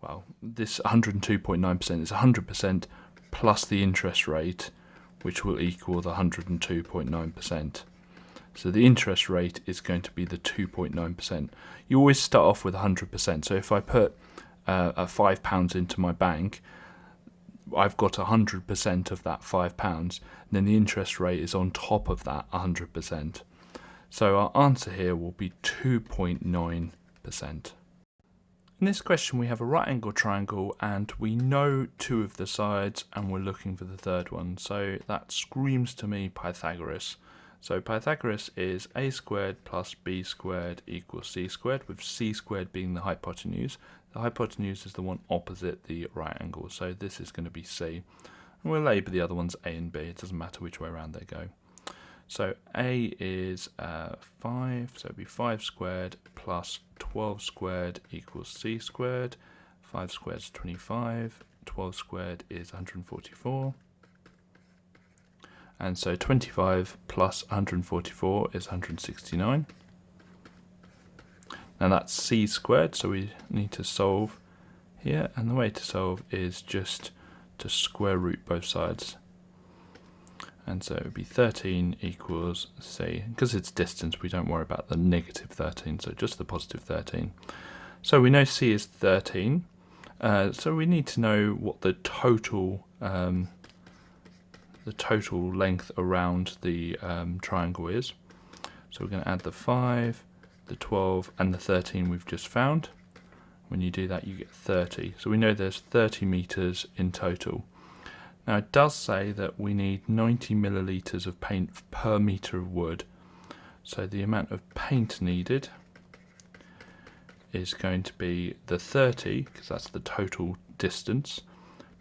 Well, this 102.9% is 100% plus the interest rate, which will equal the 102.9%. So the interest rate is going to be the 2.9%. You always start off with 100%. So if I put £5 into my bank, I've got 100% of that £5, and then the interest rate is on top of that 100%. So our answer here will be 2.9%. In this question we have a right angle triangle, and we know two of the sides and we're looking for the third one. So that screams to me Pythagoras. So Pythagoras is a squared plus b squared equals c squared, with c squared being the hypotenuse. The hypotenuse is the one opposite the right angle, so this is going to be c. And we'll label the other ones a and b, it doesn't matter which way around they go. So a is 5, so it'd be 5 squared plus 12 squared equals c squared. 5 squared is 25, 12 squared is 144. And so 25 plus 144 is 169. Now that's c squared, so we need to solve here, and the way to solve is just to square root both sides. And so it would be 13 equals c. Because it's distance, we don't worry about the negative 13, so just the positive 13. So we know c is 13, so we need to know what the total length around the triangle is. So we're going to add the 5, the 12 and the 13 we've just found. When you do that you get 30. So we know there's 30 meters in total. Now it does say that we need 90 milliliters of paint per meter of wood. So the amount of paint needed is going to be the 30, because that's the total distance,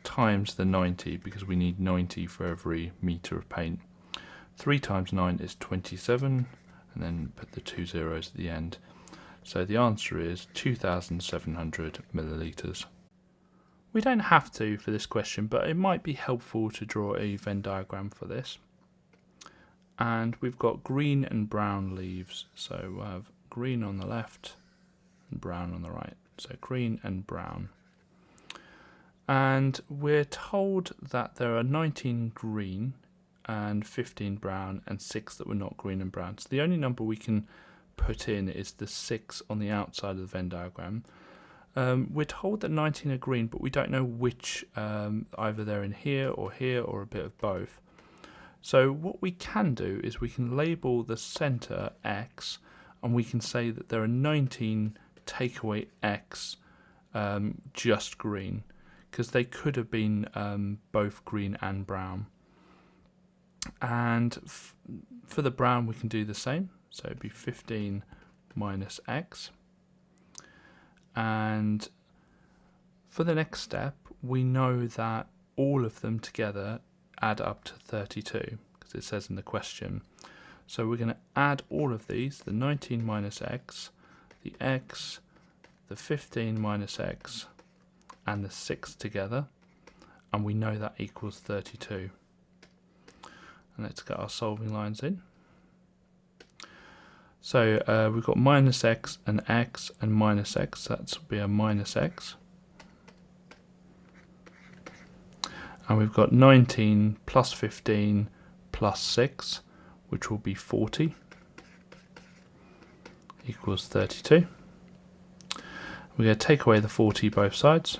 times the 90, because we need 90 for every meter of paint. 3 times 9 is 27, and then put the 2 zeros at the end. So the answer is 2,700 milliliters. We don't have to for this question, but it might be helpful to draw a Venn diagram for this. And we've got green and brown leaves, so we'll have green on the left and brown on the right. So green and brown. And we're told that there are 19 green and 15 brown and 6 that were not green and brown. So the only number we can put in is the 6 on the outside of the Venn diagram. We're told that 19 are green, but we don't know which, either they're in here or a bit of both. So what we can do is we can label the center X, and we can say that there are 19 take away X just green, because they could have been both green and brown. And for the brown we can do the same, so it'd be 15 minus X. And for the next step, we know that all of them together add up to 32, because it says in the question. So we're going to add all of these, the 19 minus X, the 15 minus X, and the 6 together, and we know that equals 32. And let's get our solving lines in. So we've got minus X and minus X, that will be a minus X. And we've got 19 plus 15 plus 6, which will be 40, equals 32. We're going to take away the 40 both sides.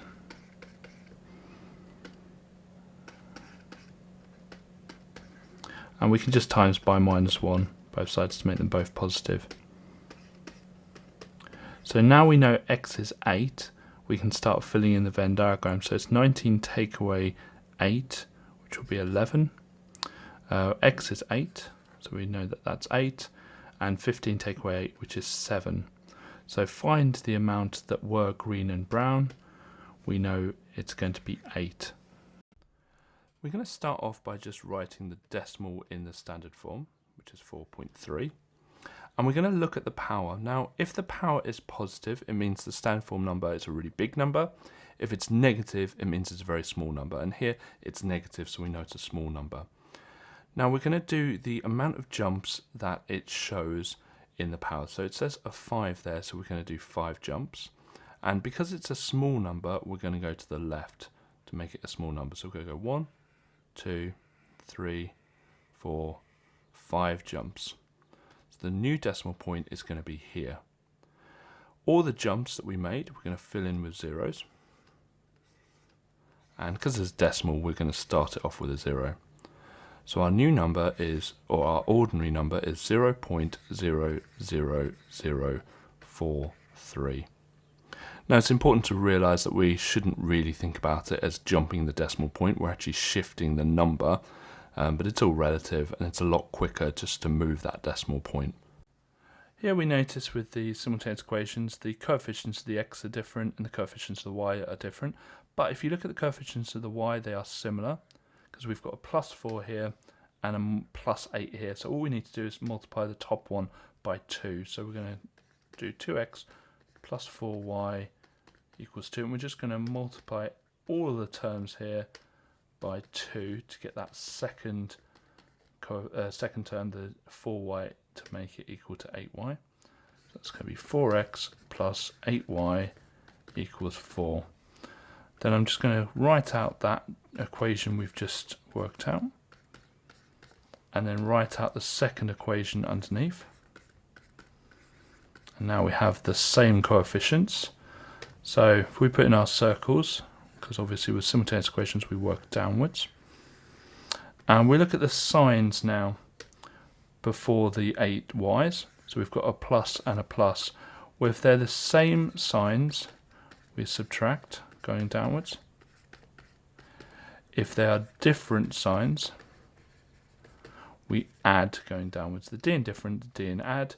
And we can just times by minus 1 both sides to make them both positive. So now we know X is 8, we can start filling in the Venn diagram. So it's 19 take away 8, which will be 11. X is 8, so we know that that's 8. And 15 take away 8, which is 7. So find the amount that were green and brown. We know it's going to be 8. We're going to start off by just writing the decimal in the standard form, which is 4.3. And we're going to look at the power. Now, if the power is positive, it means the standard form number is a really big number. If it's negative, it means it's a very small number. And here it's negative, so we know it's a small number. Now we're going to do the amount of jumps that it shows in the power. So it says a 5 there, so we're going to do 5 jumps. And because it's a small number, we're going to go to the left to make it a small number. So we're going to go 1, 2, 3, 4, 5 jumps. So the new decimal point is going to be here. All the jumps that we made, we're going to fill in with zeros. And because it's decimal, we're going to start it off with a 0. So our new number is, or our ordinary number is 0.00043. Now it's important to realise that we shouldn't really think about it as jumping the decimal point. We're actually shifting the number, but it's all relative and it's a lot quicker just to move that decimal point. Here we notice with the simultaneous equations, the coefficients of the x are different and the coefficients of the y are different. But if you look at the coefficients of the y, they are similar, because we've got a plus 4 here and a plus 8 here. So all we need to do is multiply the top one by 2. So we're going to do 2x plus 4y equals 2. And we're just going to multiply all of the terms here by 2 to get that second term, the 4y, to make it equal to 8y. So that's going to be 4x plus 8y equals 4. Then I'm just going to write out that equation we've just worked out, and then write out the second equation underneath. And now we have the same coefficients. So if we put in our circles, because obviously with simultaneous equations we work downwards, and we look at the signs now before the 8y's. So we've got a plus and a plus. Well, if they're the same signs, we subtract going downwards. If they are different signs, we add going downwards. The d in different, the d in add,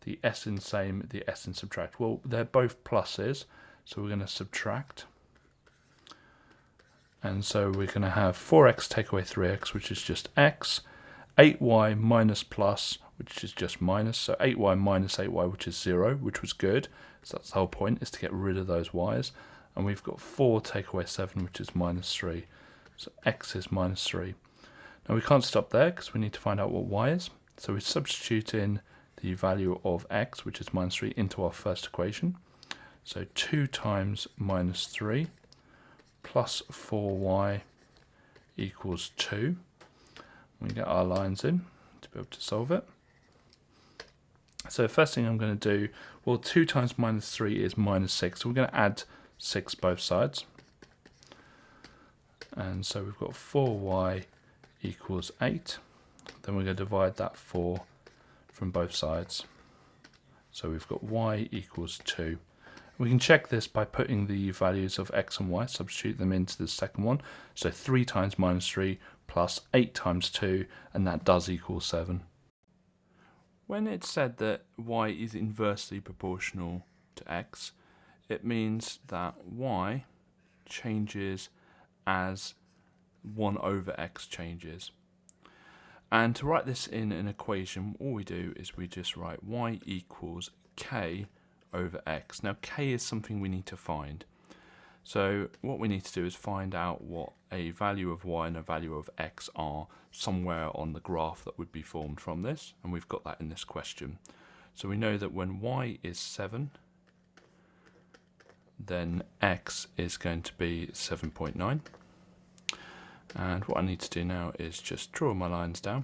the s in same, the s in subtract. Well, they're both pluses, so we're going to subtract. And so we're going to have 4x take away 3x, which is just x, 8y minus plus, which is just minus, so 8y minus 8y, which is 0, which was good. So that's the whole point, is to get rid of those y's. And we've got 4 take away 7, which is minus 3. So x is minus 3. Now we can't stop there because we need to find out what y is. So we substitute in the value of x, which is minus 3, into our first equation. So 2 times minus 3 plus 4y equals 2. We get our lines in to be able to solve it. So first thing I'm going to do, well, 2 times minus 3 is minus 6, so we're going to add 6 both sides. And so we've got 4y equals 8. Then we're going to divide that 4 from both sides. So we've got y equals 2. We can check this by putting the values of x and y, substitute them into the second one. So 3 times minus 3 plus 8 times 2, and that does equal 7. When it's said that y is inversely proportional to x, it means that y changes as 1 over x changes. And to write this in an equation, all we do is we just write y equals k over x. Now k is something we need to find. So what we need to do is find out what a value of y and a value of x are somewhere on the graph that would be formed from this, and we've got that in this question. So we know that when y is 7, then x is going to be 7.9. And what I need to do now is just draw my lines down.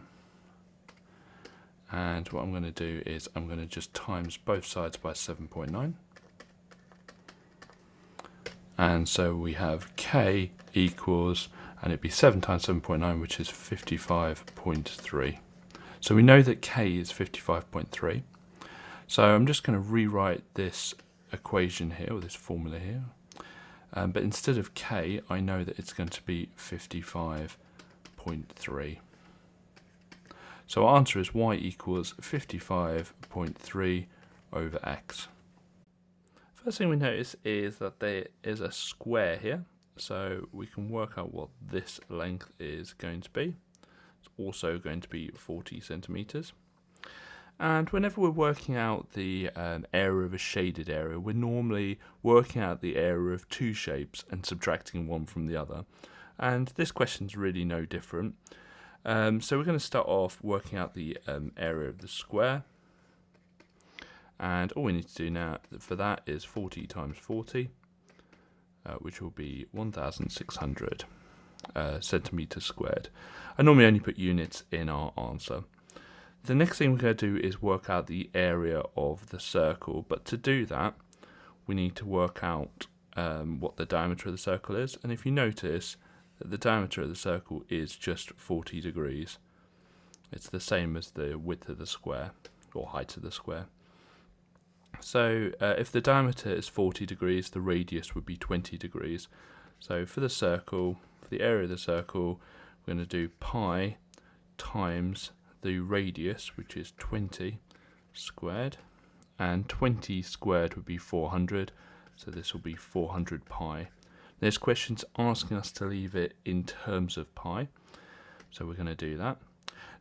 And what I'm going to do is I'm going to just times both sides by 7.9. And so we have k equals, and it'd be 7 times 7.9, which is 55.3. So we know that k is 55.3. So I'm just going to rewrite this equation here, or this formula here. But instead of k, I know that it's going to be 55.3. So our answer is y equals 55.3 over x. First thing we notice is that there is a square here, so we can work out what this length is going to be. It's also going to be 40 centimeters. And whenever we're working out the area of a shaded area, we're normally working out the area of two shapes and subtracting one from the other. And this question's really no different. So we're going to start off working out the area of the square. And all we need to do now for that is 40 times 40, which will be 1,600 centimeters squared. I normally only put units in our answer. The next thing we're going to do is work out the area of the circle, but to do that we need to work out what the diameter of the circle is, and if you notice that the diameter of the circle is just 40 degrees. It's the same as the width of the square, or height of the square. So if the diameter is 40 degrees, the radius would be 20 degrees. So for the circle, for the area of the circle, we're going to do pi times the radius, which is 20 squared, and 20 squared would be 400, so this will be 400 pi. This question's asking us to leave it in terms of pi, so we're going to do that.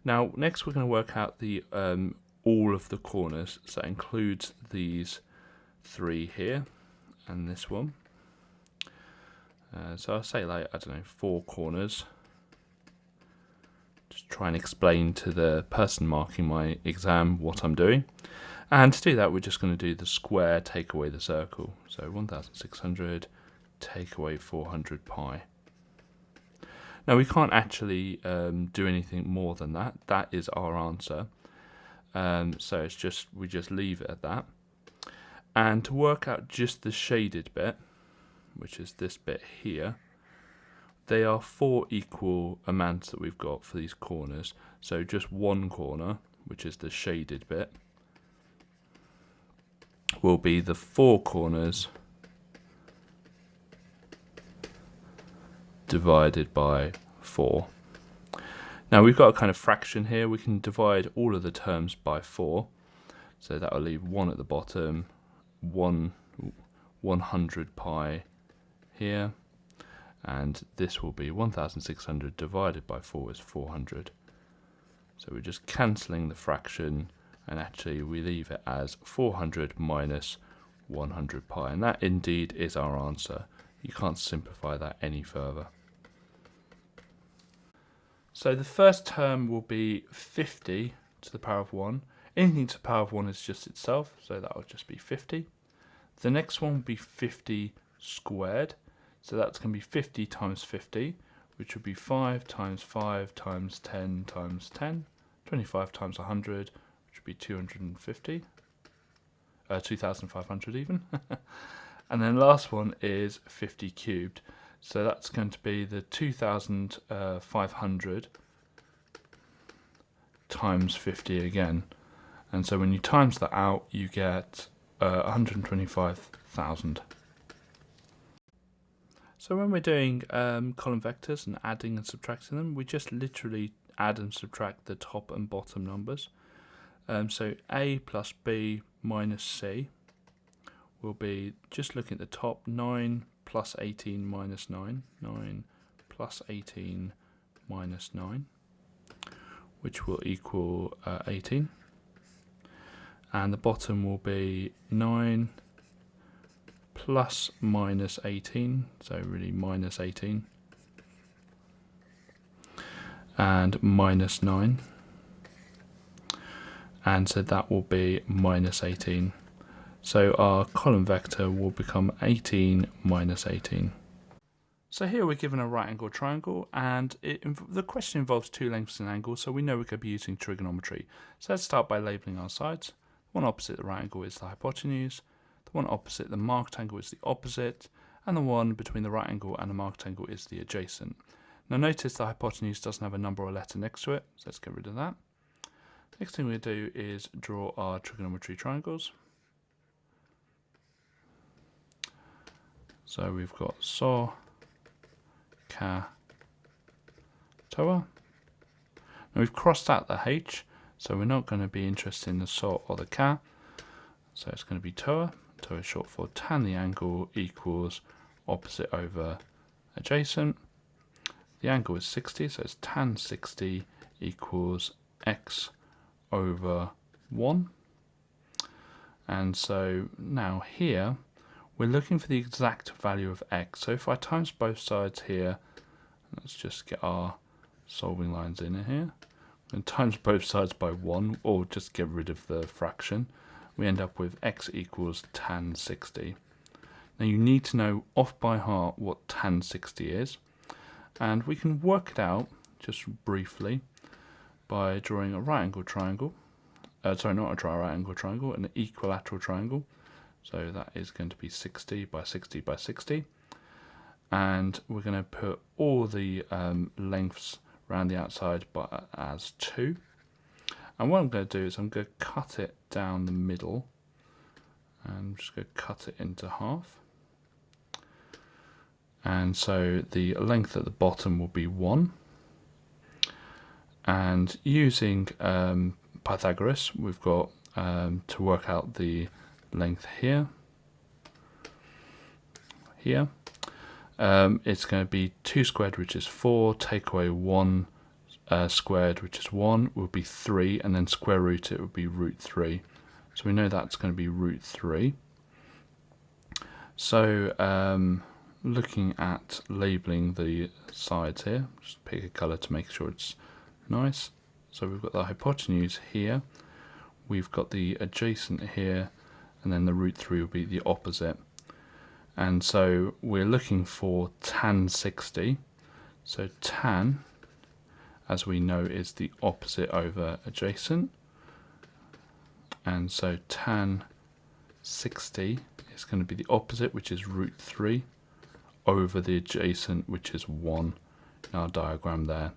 Now next we're going to work out the all of the corners, so that includes these three here and this one. So I'll say, like, I don't know, 4 corners. Just try and explain to the person marking my exam what I'm doing. And to do that, we're just going to do the square, take away the circle. So 1,600 take away 400 pi. Now we can't actually do anything more than that. That is our answer. So it's just, we just leave it at that. And to work out just the shaded bit, which is this bit here, they are 4 equal amounts that we've got for these corners. So just one corner, which is the shaded bit, will be the 4 corners divided by 4. Now we've got a kind of fraction here. We can divide all of the terms by 4. So that will leave 1 at the bottom, 100 pi here, and this will be 1,600 divided by 4 is 400. So we're just cancelling the fraction, and actually we leave it as 400 minus 100 pi, and that indeed is our answer. You can't simplify that any further. So the first term will be 50 to the power of 1. Anything to the power of 1 is just itself, so that will just be 50. The next one will be 50 squared. So that's going to be 50 times 50, which would be 5 times 5 times 10 times 10, 25 times 100, which would be 250, 2,500 even. And then last one is 50 cubed. So that's going to be the 2,500 times 50 again. And so when you times that out, you get 125,000. So when we're doing column vectors and adding and subtracting them, we just literally add and subtract the top and bottom numbers. So A plus B minus C will be, just looking at the top, 9 plus 18 minus 9, 9 plus 18 minus 9, which will equal 18. And the bottom will be 9 plus minus 18, so really minus 18, and minus 9, and so that will be minus 18. So our column vector will become 18 minus 18. So here we're given a right angle triangle, and the question involves two lengths and angles, so we know we're going to be using trigonometry. So let's start by labelling our sides. The one opposite the right angle is the hypotenuse, the one opposite the marked angle is the opposite, and the one between the right angle and the marked angle is the adjacent. Now notice the hypotenuse doesn't have a number or letter next to it, so let's get rid of that. Next thing we do is draw our trigonometry triangles. So we've got SO, Ca, Toa. Now we've crossed out the H, so we're not going to be interested in the SO or the Ca. So it's going to be Toa. Toa is short for tan the angle equals opposite over adjacent. The angle is 60, so it's tan 60 equals x over 1. And so now here, we're looking for the exact value of x. So if I times both sides here, let's just get our solving lines in here, and times both sides by 1, or just get rid of the fraction, we end up with x equals tan 60. Now you need to know off by heart what tan 60 is, and we can work it out just briefly by drawing a right angle triangle. Sorry, not a right angle triangle, an equilateral triangle. So that is going to be 60 by 60 by 60. And we're going to put all the lengths around the outside as 2. And what I'm going to do is I'm going to cut it down the middle. And I'm just going to cut it into half. And so the length at the bottom will be 1. And using Pythagoras, we've got to work out the length here. It's going to be 2 squared, which is 4, take away 1 squared, which is 1, will be 3, and then square root it would be root 3. So we know that's going to be root 3. So looking at labelling the sides here, just pick a colour to make sure it's nice. So we've got the hypotenuse here, we've got the adjacent here, and then the root 3 will be the opposite. And so we're looking for tan 60. So tan, as we know, is the opposite over adjacent. And so tan 60 is going to be the opposite, which is root 3, over the adjacent, which is 1 in our diagram there.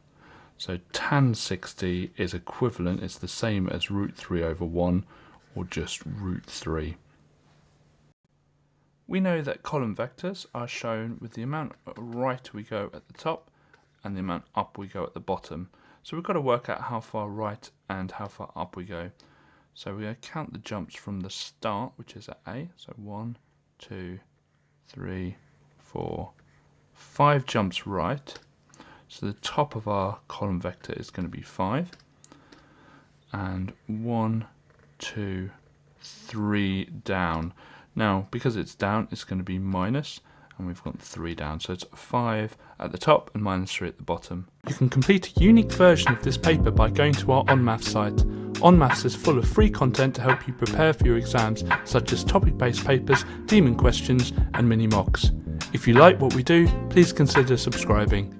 So tan 60 is equivalent, it's the same as root 3 over 1, or just root 3. We know that column vectors are shown with the amount right we go at the top and the amount up we go at the bottom. So we've got to work out how far right and how far up we go. So we're going to count the jumps from the start, which is at A. So 1, 2, 3, 4, 5 jumps right. So the top of our column vector is going to be 5. And 1, 2, 3 down. Now, because it's down, it's going to be minus, and we've got 3 down. So it's 5 at the top and minus 3 at the bottom. You can complete a unique version of this paper by going to our OnMaths site. OnMaths is full of free content to help you prepare for your exams, such as topic-based papers, demon questions, and mini mocks. If you like what we do, please consider subscribing